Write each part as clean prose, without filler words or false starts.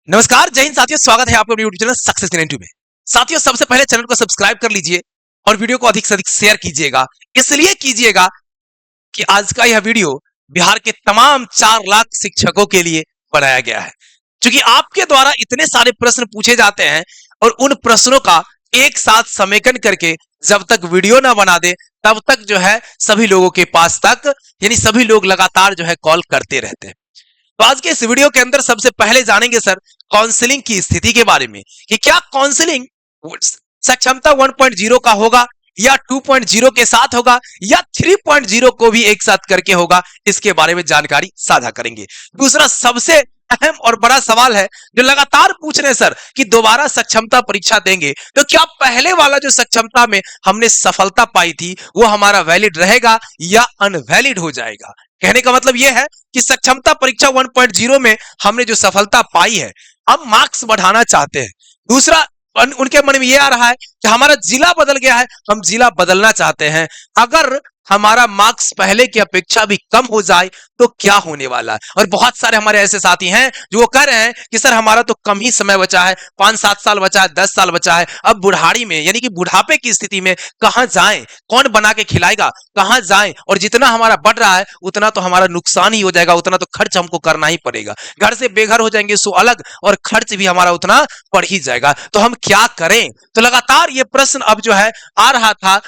नमस्कार, जय हिंद साथियों। स्वागत है आपको अपने यूट्यूब चैनल सक्सेस 92 में। साथियों, सबसे पहले चैनल को सब्सक्राइब कर लीजिए और वीडियो को अधिक से अधिक शेयर कीजिएगा। इसलिए कीजिएगा कि आज का यह वीडियो बिहार के तमाम 4 लाख शिक्षकों के लिए बनाया गया है। क्योंकि आपके द्वारा इतने सारे प्रश्न पूछे जाते हैं और उन प्रश्नों का एक साथ समेकन करके जब तक वीडियो ना बना दे तब तक जो है सभी लोगों के पास तक यानी सभी लोग लगातार जो है कॉल करते रहते हैं। तो आज के इस वीडियो के अंदर सबसे पहले जानेंगे सर काउंसलिंग की स्थिति के बारे में कि क्या काउंसलिंग सक्षमता 1.0 का होगा या 2.0 के साथ होगा या 3.0 को भी एक साथ करके होगा। इसके बारे में जानकारी साझा करेंगे। दूसरा सबसे अहम और बड़ा सवाल है जो लगातार पूछ रहे हैं सर कि दोबारा सक्षमता परीक्षा देंगे तो क्या पहले वाला जो सक्षमता में हमने सफलता पाई थी वो हमारा वैलिड रहेगा या अनवैलिड हो जाएगा। कहने का मतलब यह है कि सक्षमता परीक्षा 1.0 में हमने जो सफलता पाई है अब मार्क्स बढ़ाना चाहते हैं। दूसरा उनके मन में यह आ रहा है कि हमारा जिला बदल गया है, हम जिला बदलना चाहते हैं। अगर हमारा मार्क्स पहले की अपेक्षा भी कम हो जाए तो क्या होने वाला है। और बहुत सारे हमारे ऐसे साथी हैं जो वो कह रहे हैं कि सर हमारा तो कम ही समय बचा है, 5-7 साल बचा है, 10 साल बचा है, अब बुढ़ाड़ी में यानी कि बुढ़ापे की स्थिति में कहां जाएं, कौन बना के खिलाएगा, कहां जाएं, और जितना हमारा बढ़ रहा है उतना तो हमारा नुकसान ही हो जाएगा, उतना तो खर्च हमको करना ही पड़ेगा। घर से बेघर हो जाएंगे सो अलग, और खर्च भी हमारा उतना पड़ ही जाएगा। तो हम क्या करें। तो लगातार ये प्रश्न अब जो है आ रहा था,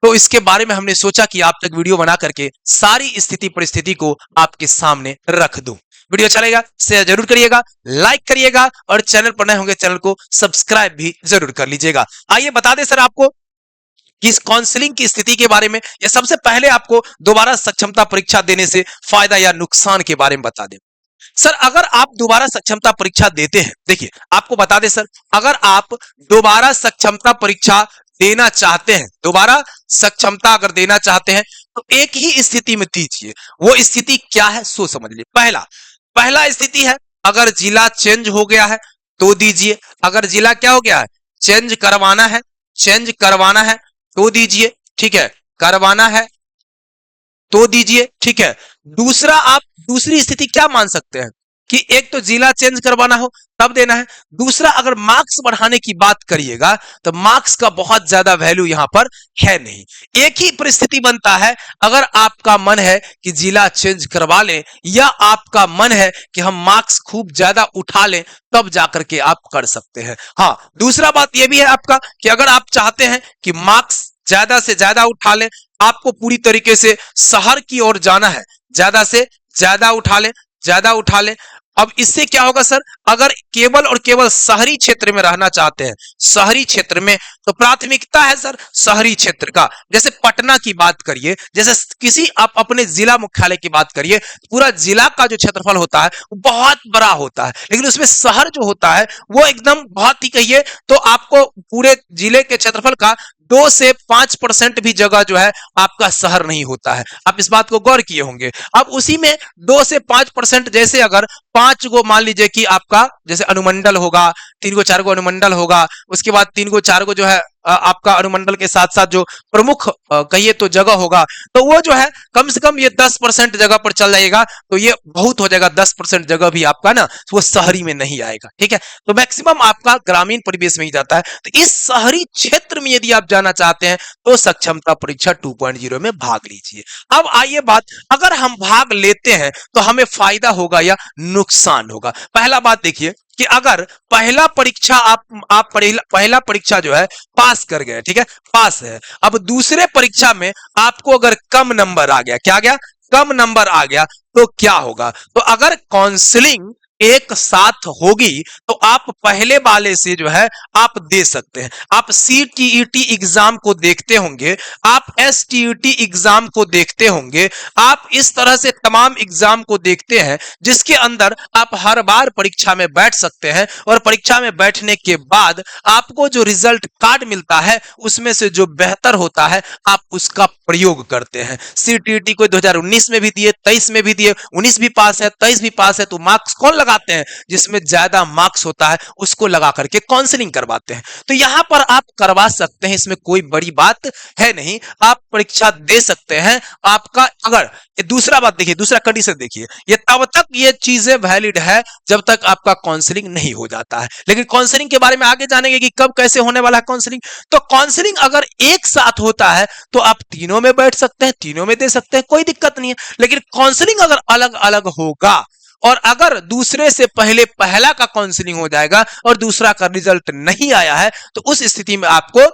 तो इसके बारे में हमने सोचा कि आप तक वीडियो बना करके सारी स्थिति परिस्थिति को आपके सामने रख दूं। वीडियो अच्छा लगेगा शेयर जरूर करिएगा, लाइक करिएगा और चैनल पर नए होंगे चैनल को सब्सक्राइब भी जरूर कर लीजिएगा। आइए बता दें सर आपको कि इस काउंसलिंग की स्थिति के बारे में, या सबसे पहले आपको दोबारा सक्षमता परीक्षा देने से फायदा या नुकसान के बारे में बता दें। सर अगर आप दोबारा सक्षमता परीक्षा देते हैं, देखिए आपको बता दें सर, अगर आप दोबारा सक्षमता परीक्षा देना चाहते हैं, दोबारा सक्षमता अगर देना चाहते हैं तो एक ही स्थिति में दीजिए। वो स्थिति क्या है सो समझ लीजिए। पहला स्थिति है अगर जिला चेंज हो गया है तो दीजिए। अगर जिला क्या हो गया है, चेंज करवाना है तो दीजिए, ठीक है, करवाना है तो दीजिए, ठीक है। दूसरा आप दूसरी स्थिति क्या मान सकते हैं कि एक तो जिला चेंज करवाना हो तब देना है। दूसरा अगर मार्क्स बढ़ाने की बात करिएगा तो मार्क्स का बहुत ज्यादा वैल्यू यहां पर है नहीं। एक ही परिस्थिति बनता है अगर आपका मन है कि जिला चेंज करवा लें या आपका मन है कि हम मार्क्स खूब ज्यादा उठा लें, तब जाकर के आप कर सकते हैं। हाँ, दूसरा बात यह भी है आपका कि अगर आप चाहते हैं कि मार्क्स ज्यादा से ज्यादा उठा लें, आपको पूरी तरीके से शहर की ओर जाना है, ज्यादा से ज्यादा उठा लें। अब इससे क्या होगा सर, अगर केवल और केवल शहरी क्षेत्र में रहना चाहते हैं, शहरी क्षेत्र में, तो प्राथमिकता है सर शहरी क्षेत्र का। जैसे पटना की बात करिए, जैसे किसी आप अपने जिला मुख्यालय की बात करिए, पूरा जिला का जो क्षेत्रफल होता है वो बहुत बड़ा होता है, लेकिन उसमें शहर जो होता है वो एकदम बहुत ही कहिए तो आपको पूरे जिले के क्षेत्रफल का 2 से 5% भी जगह जो है आपका शहर नहीं होता है। आप इस बात को गौर किए होंगे। अब उसी में 2 से 5%, जैसे अगर 5 गो मान लीजिए कि आपका जैसे अनुमंडल होगा, 3 गो 4 गो अनुमंडल होगा, उसके बाद 3 गो 4 गो जो है आपका अनुमंडल के साथ साथ जो प्रमुख कहिए तो जगह होगा, तो वो जो है कम से कम ये 10% जगह पर चल जाएगा, तो ये बहुत हो जाएगा। 10% जगह भी आपका ना वो शहरी में नहीं आएगा, ठीक है। तो मैक्सिमम आपका ग्रामीण परिवेश में ही जाता है। तो इस शहरी क्षेत्र में यदि आप जाना चाहते हैं तो सक्षमता परीक्षा 2.0 में भाग लीजिए। अब आइए बात, अगर हम भाग लेते हैं तो हमें फायदा होगा या नुकसान होगा। पहला बात देखिए कि अगर पहला परीक्षा आप पहला परीक्षा जो है पास कर गए, ठीक है, पास है। अब दूसरे परीक्षा में आपको अगर कम नंबर आ गया, क्या आ गया, कम नंबर आ गया, तो क्या होगा। तो अगर काउंसलिंग एक साथ होगी तो आप पहले वाले से जो है आप दे सकते हैं। आप CTET एग्जाम को देखते होंगे, आप STET एग्जाम को देखते होंगे, आप इस तरह से तमाम एग्जाम को देखते हैं जिसके अंदर आप हर बार परीक्षा में बैठ सकते हैं, और परीक्षा में बैठने के बाद आपको जो रिजल्ट कार्ड मिलता है उसमें से जो बेहतर होता है आप उसका प्रयोग करते हैं। CTET को 2019 में भी दिए, 23 में भी दिए, 19 भी पास है, 23 भी पास है, तो मार्क्स कौन लगा लगाते हैं, जिसमें ज्यादा मार्क्स होता है उसको लगा करके काउंसलिंग करवाते हैं। तो यहां पर आप करवा सकते हैं, इसमें कोई बड़ी बात है नहीं, आप परीक्षा दे सकते हैं। आपका अगर दूसरा बात देखिए, दूसरा कंडीशन देखिए, ये तब तक ये चीजें वैलिड है जब तक आपका काउंसलिंग नहीं हो जाता है। लेकिन काउंसलिंग के बारे में आगे जानेंगे कि कब कैसे होने वाला है काउंसलिंग। तो काउंसलिंग अगर एक साथ होता है तो आप तीनों में बैठ सकते हैं, तीनों में दे सकते हैं, कोई दिक्कत नहीं है। लेकिन काउंसलिंग अगर अलग अलग होगा और अगर दूसरे से पहले पहला का काउंसलिंग हो जाएगा और दूसरा का रिजल्ट नहीं आया है, तो उस स्थिति में आपको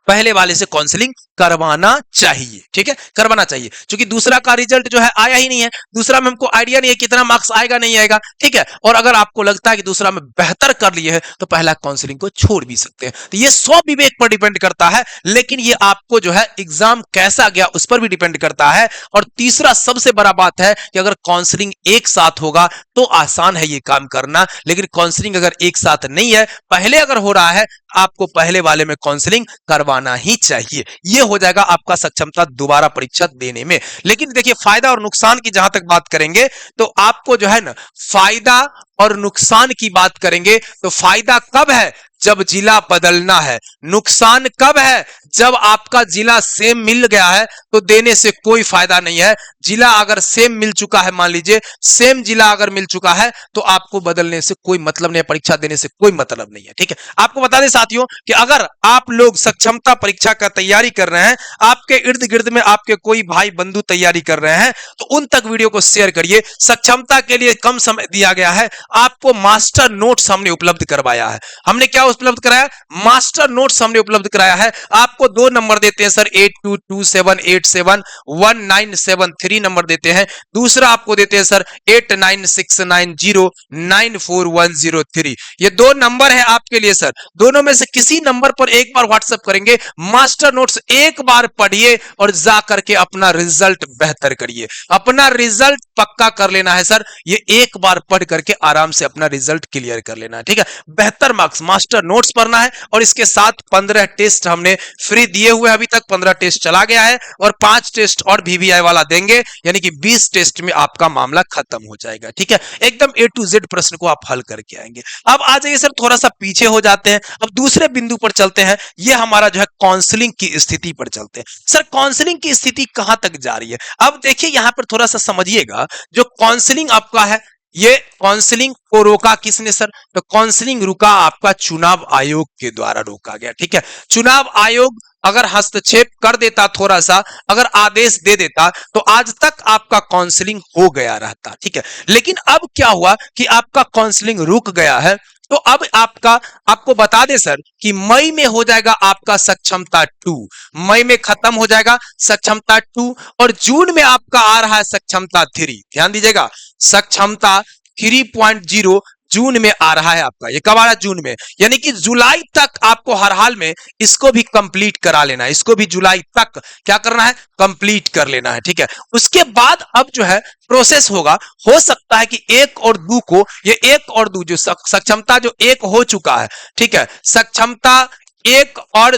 पहले वाले से काउंसलिंग करवाना चाहिए। ठीक है, करवाना चाहिए, क्योंकि दूसरा का रिजल्ट जो है आया ही नहीं है, दूसरा में हमको आइडिया नहीं है कितना मार्क्स आएगा नहीं आएगा। ठीक है, और अगर आपको लगता है कि दूसरा में बेहतर कर लिए है तो पहला काउंसलिंग को छोड़ भी सकते हैं। तो ये स्व विवेक पर डिपेंड करता है, लेकिन ये आपको जो है एग्जाम कैसा गया उस पर भी डिपेंड करता है। और तीसरा सबसे बड़ा बात है कि अगर काउंसलिंग एक साथ होगा तो आसान है ये काम करना, लेकिन काउंसलिंग अगर एक साथ नहीं है, पहले अगर हो रहा है, आपको पहले वाले में काउंसलिंग करवाना ही चाहिए। यह हो जाएगा आपका सक्षमता दोबारा परीक्षा देने में। लेकिन देखिए, फायदा और नुकसान की जहां तक बात करेंगे तो आपको जो है ना, फायदा और नुकसान की बात करेंगे तो फायदा कब है, जब जिला बदलना है। नुकसान कब है, जब आपका जिला सेम मिल गया है तो देने से कोई फायदा नहीं है। जिला अगर सेम मिल चुका है, मान लीजिए सेम जिला अगर मिल चुका है, तो आपको बदलने से कोई मतलब नहीं है, परीक्षा देने से कोई मतलब नहीं है। ठीक है, आपको बता दें साथियों कि अगर आप लोग सक्षमता परीक्षा का तैयारी कर रहे हैं, आपके इर्द गिर्द में आपके कोई भाई बंधु तैयारी कर रहे हैं, तो उन तक वीडियो को शेयर करिए। सक्षमता के लिए कम समय दिया गया है, आपको मास्टर नोट्स हमने उपलब्ध करवाया है। हमने क्या उपलब्ध कराया, मास्टर नोट्स हमने उपलब्ध कराया है। आपको 2 नंबर देते हैं सर, 8227871973 नंबर देते हैं। दूसरा आपको देते हैं सर 8969094103। ये 2 नंबर है आपके लिए सर। दोनों में से किसी नंबर पर एक बार व्हाट्सएप करेंगे, मास्टर नोट्स एक बार पढ़िए और जा करके अपना रिजल्ट बेहतर करिए। अपना रिजल्ट पक्का कर लेना है सर, ये एक बार पढ़ करके आराम से अपना रिजल्ट क्लियर कर लेना है। ठीक है, बेहतर मार्क्स मास्टर नोट्स पढ़ना है, और इसके साथ 15 टेस्ट हमने फ्री दिए हुए, अभी तक 15 टेस्ट चला गया है, और 5 टेस्ट और VVI वाला देंगे, यानी कि 20 टेस्ट में आपका मामला खत्म हो जाएगा। ठीक है, एकदम A to Z प्रश्न को आप हल करके आएंगे। अब आ जाइए सर, थोड़ा सा पीछे हो जाते हैं, अब दूसरे बिंदु पर चलते हैं। ये हमारा जो है काउंसलिंग की स्थिति पर चलते हैं। सर काउंसलिंग की स्थिति कहां तक जा रही है, अब देखिए यहां पर थोड़ा सा समझिएगा। जो काउंसलिंग आपका है, ये काउंसलिंग को रोका किसने सर, तो काउंसलिंग रुका आपका चुनाव आयोग के द्वारा रोका गया। ठीक है, चुनाव आयोग अगर हस्तक्षेप कर देता, थोड़ा सा अगर आदेश दे देता, तो आज तक आपका काउंसलिंग हो गया रहता। ठीक है, लेकिन अब क्या हुआ कि आपका काउंसलिंग रुक गया है। तो अब आपको बता दें सर कि मई में हो जाएगा आपका सक्षमता 2, मई में खत्म हो जाएगा सक्षमता 2, और जून में आपका आ रहा है सक्षमता 3। ध्यान दीजिएगा, सक्षमता 3.0 जून में आ रहा है आपका। ये कब आ रहा है, जून में, यानी कि जुलाई तक आपको हर हाल में इसको भी कंप्लीट करा लेना है। इसको भी जुलाई तक क्या करना है, कंप्लीट कर लेना है। ठीक है, उसके बाद अब जो है प्रोसेस होगा, हो सकता है कि 1 और 2 को, ये 1 और 2 जो सक्षमता जो 1 हो चुका है, ठीक है, सक्षमता 1 और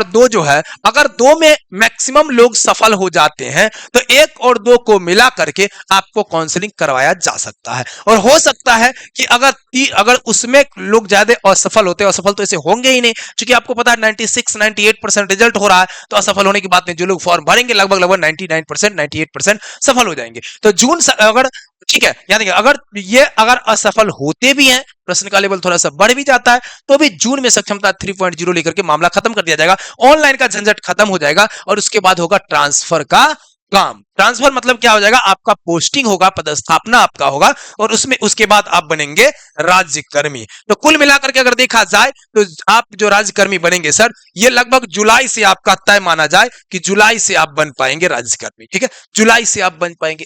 2 जो है, अगर 2 में मैक्सिमम लोग सफल हो जाते हैं तो 1 और 2 को मिला करके आपको काउंसलिंग करवाया जा सकता है। और हो सकता है कि अगर उसमें लोग ज्यादा असफल होते हैं, असफल तो ऐसे होंगे ही नहीं, क्योंकि आपको पता है 96-98% रिजल्ट हो रहा है, तो असफल होने की बात नहीं। जो लोग फॉर्म भरेंगे लगभग 99% 98% सफल हो जाएंगे। तो जून अगर, ठीक है, यानी अगर असफल होते भी हैं, प्रश्न का लेवल थोड़ा सा बढ़ भी जाता है, तो भी जून में सक्षमता 3.0 लेकर के मामला खत्म कर दिया जाएगा। ऑनलाइन का झंझट खत्म हो जाएगा, और उसके बाद होगा ट्रांसफर का काम। ट्रांसफर मतलब क्या हो जाएगा, आपका पोस्टिंग होगा, पदस्थापना आपका होगा, और उसके बाद आप बनेंगे राज्यकर्मी। तो कुल मिलाकर के अगर देखा जाए तो आप जो राज्यकर्मी बनेंगे सर, ये लगभग जुलाई से आपका तय माना जाए कि जुलाई से आप बन पाएंगे राज्यकर्मी। ठीक है, जुलाई से आप बन पाएंगे।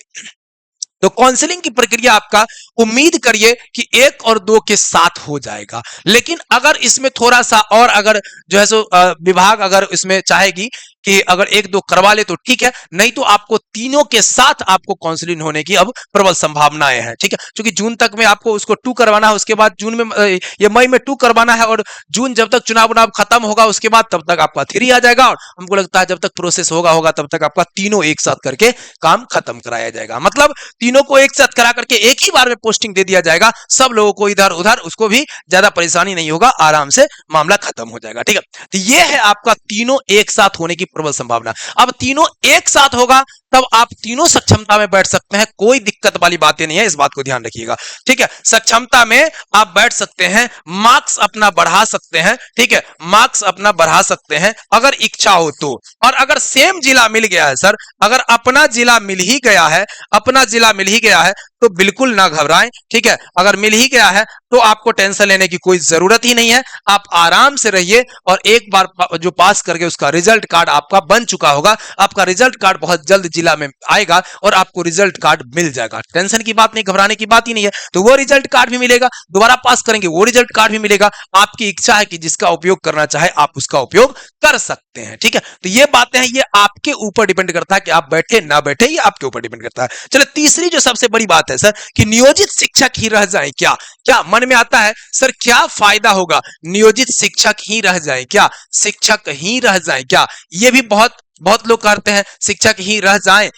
तो काउंसलिंग की प्रक्रिया आपका उम्मीद करिए कि 1 और 2 के साथ हो जाएगा। लेकिन अगर इसमें थोड़ा सा और अगर जो है सो विभाग अगर इसमें चाहेगी कि अगर एक दो करवा ले तो ठीक है, नहीं तो आपको तीनों के साथ आपको काउंसलिंग होने की अब प्रबल संभावनाएं हैं। ठीक है, क्योंकि जून तक में आपको उसको 2 करवाना है, उसके बाद जून में ये मई में 2 करवाना है, और जून जब तक चुनाव खत्म होगा उसके बाद तब तक आपका 3 आ जाएगा, और हमको लगता है जब तक प्रोसेस होगा तब तक आपका तीनों एक साथ करके काम खत्म कराया जाएगा। मतलब तीनों को एक साथ करा करके एक ही बार में पोस्टिंग दे दिया जाएगा, सब लोगों को इधर उधर, उसको भी ज्यादा परेशानी नहीं होगा, आराम से मामला खत्म हो जाएगा। ठीक है, तो ये है आपका तीनों एक साथ होने की प्रबल संभावना। अब तीनों एक साथ होगा तब आप तीनों सक्षमता में बैठ सकते हैं, कोई दिक्कत वाली बातें नहीं है, इस बात को ध्यान रखिएगा। ठीक है, सक्षमता में आप बैठ सकते हैं, मार्क्स अपना बढ़ा सकते हैं। ठीक है, मार्क्स अपना बढ़ा सकते हैं अगर इच्छा हो तो। और अगर सेम जिला मिल गया है सर, अगर अपना जिला मिल ही गया है, अपना जिला मिल ही गया है, तो बिल्कुल ना घबराएं। ठीक है, अगर मिल ही गया है तो आपको टेंशन लेने की कोई जरूरत ही नहीं है, आप आराम से रहिए। और एक बार जो पास करके उसका रिजल्ट कार्ड आपका बन चुका होगा, आपका रिजल्ट कार्ड बहुत जल्द जिला में आएगा और आपको रिजल्ट कार्ड मिल जाएगा। टेंशन की बात नहीं, घबराने की बात ही नहीं है। तो वो रिजल्ट कार्ड भी मिलेगा, दोबारा पास करेंगे वो रिजल्ट कार्ड भी मिलेगा। आपकी इच्छा है कि जिसका उपयोग करना चाहे आप उसका उपयोग कर सकते हैं। ठीक है, तो ये बातें हैं, ये आपके ऊपर डिपेंड करता है कि आप बैठे ना बैठे, ये आपके ऊपर डिपेंड करता है। चलो तीसरी जो सबसे बड़ी बात है सर, कि नियोजित शिक्षक ही रह जाए क्या? क्या मन में आता है सर, क्या फायदा होगा नियोजित शिक्षक ही रह जाए क्या? शिक्षक ही रह जाए क्या? ये भी बहुत लोग कहते हैं शिक्षक ही रह जाए,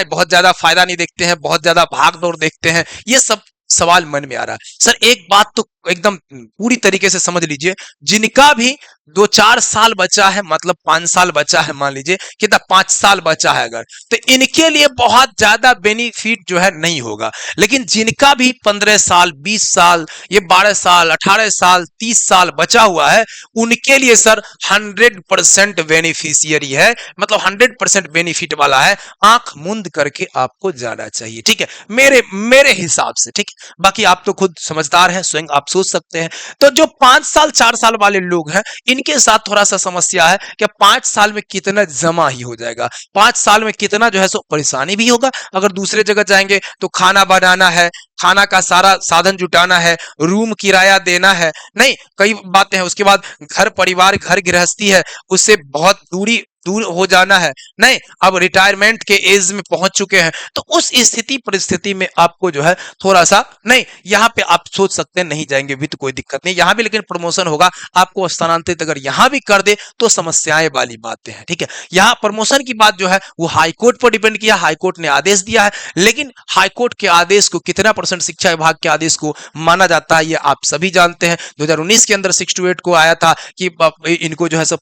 बहुत ज्यादा फायदा नहीं देखते हैं, बहुत ज्यादा भाग दौड़ देखते हैं। ये सब सवाल मन में आ रहा है सर। एक बात तो एकदम पूरी तरीके से समझ लीजिए, जिनका भी 2-4 साल बचा है, मतलब 5 साल बचा है, मान लीजिए कितना 5 साल बचा है अगर, तो इनके लिए बहुत ज्यादा बेनिफिट जो है नहीं होगा। लेकिन जिनका भी 15 साल, 20 साल, ये 12 साल, 18 साल, 30 साल बचा हुआ है, उनके लिए सर 100% बेनिफिशियरी है, मतलब 100% बेनिफिट वाला है। आंख मूंद करके आपको जाना चाहिए। ठीक है, मेरे हिसाब से। ठीक है, बाकी आप तो खुद समझदार हैं, स्वयं आप सोच सकते हैं। तो जो 5 साल 4 साल वाले लोग हैं, इनके साथ थोड़ा सा समस्या है कि 5 साल में कितना जमा ही हो जाएगा, 5 साल में कितना जो है सो परेशानी भी होगा। अगर दूसरे जगह जाएंगे तो खाना बनाना है, खाना का सारा साधन जुटाना है, रूम किराया देना है, नहीं कई बातें हैं। उसके बाद घर परिवार, घर गृहस्थी है, उससे बहुत दूर हो जाना है, नहीं अब रिटायरमेंट के एज में पहुंच चुके हैं, तो उस परिस्थिति में आपको जो है थोड़ा सा, नहीं यहां पे आप सोच सकते हैं नहीं जाएंगे भी तो कोई दिक्कत नहीं, यहां भी लेकिन प्रमोशन होगा, आपको स्थानांतरित अगर यहां भी कर दे तो समस्याएं वाली बातें हैं। ठीक है, यहां प्रमोशन की बात जो है वो हाईकोर्ट पर डिपेंड किया, हाईकोर्ट ने आदेश दिया है, लेकिन हाईकोर्ट के आदेश को कितना % शिक्षा विभाग के आदेश को माना जाता है ये आप सभी जानते हैं। 2019 के अंदर 6 to 8 को आया था कि इनको जो है सब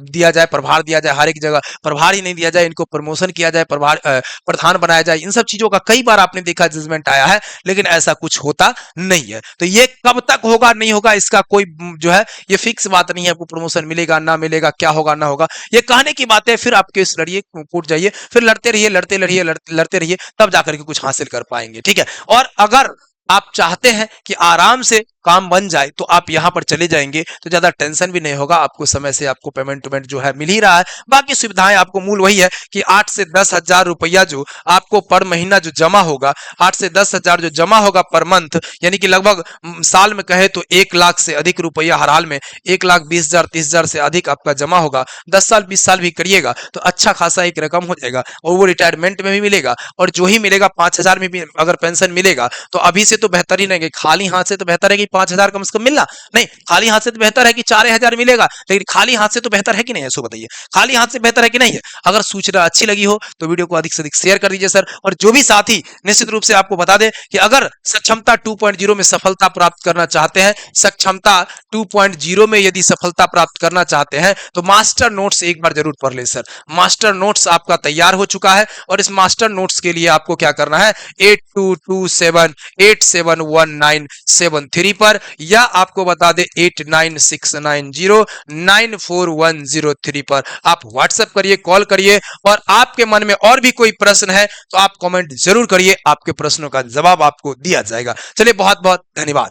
दिया जाए, प्रभार दिया जाए, हर एक जगह प्रभार ही नहीं दिया जाए, इनको प्रमोशन किया जाए, प्रधान बनाया जाए। इन सब चीजों का कई बार आपने देखा जजमेंट आया है, लेकिन ऐसा कुछ होता नहीं है। तो ये कब तक होगा नहीं होगा इसका कोई जो है ये फिक्स बात नहीं है, आपको प्रमोशन मिलेगा ना मिलेगा, क्या होगा ना होगा, ये कहने की बात है। फिर आप केस लड़िए, कोर्ट जाइए, फिर लड़ते रहिए, तब जाकर के कुछ हासिल कर पाएंगे। ठीक है, और अगर आप चाहते हैं कि आराम से काम बन जाए तो आप यहां पर चले जाएंगे तो ज्यादा टेंशन भी नहीं होगा, आपको समय से आपको पेमेंट जो है मिल ही रहा है। बाकी सुविधाएं आपको मूल वही है कि 8 से 10 हजार रुपया जो आपको पर महीना जो जमा होगा, 8 से 10 हजार जो जमा होगा पर मंथ, यानी कि लगभग साल में कहे तो 1 लाख से अधिक रुपया, हर हाल में 1,20,000 30,000 से अधिक आपका जमा होगा। 10 साल 20 साल भी करिएगा तो अच्छा खासा एक रकम हो जाएगा, और वो रिटायरमेंट में भी मिलेगा, और जो ही मिलेगा 5,000 में भी अगर पेंशन मिलेगा तो अभी से तो बेहतर ही नहीं, खाली हाथ से तो बेहतर है कि 5,000 कम से कम मिलना, नहीं खाली हाथ से तो बेहतर है कि 4,000 मिलेगा, लेकिन खाली हाथ से तो बेहतर है कि नहीं है, सो बताइए खाली हाथ से बेहतर है कि नहीं है। अगर सूचना अच्छी लगी हो तो वीडियो को अधिक से अधिक शेयर कर दीजिए सर। और जो भी साथी निश्चित रूप से आपको बता दें कि अगर सक्षमता 2.0 में सफलता प्राप्त करना चाहते हैं, सक्षमता 2.0 में यदि सफलता प्राप्त करना चाहते हैं तो मास्टर नोट्स एक बार जरूर पढ़ ले सर। मास्टर नोट्स आपका तैयार हो चुका है, और इस मास्टर नोट्स के लिए आपको क्या करना है, 8227871973 पर, या आपको बता दे 8969094103 पर आप व्हाट्सएप करिए, कॉल करिए। और आपके मन में और भी कोई प्रश्न है तो आप कमेंट जरूर करिए, आपके प्रश्नों का जवाब आपको दिया जाएगा। चलिए बहुत बहुत धन्यवाद।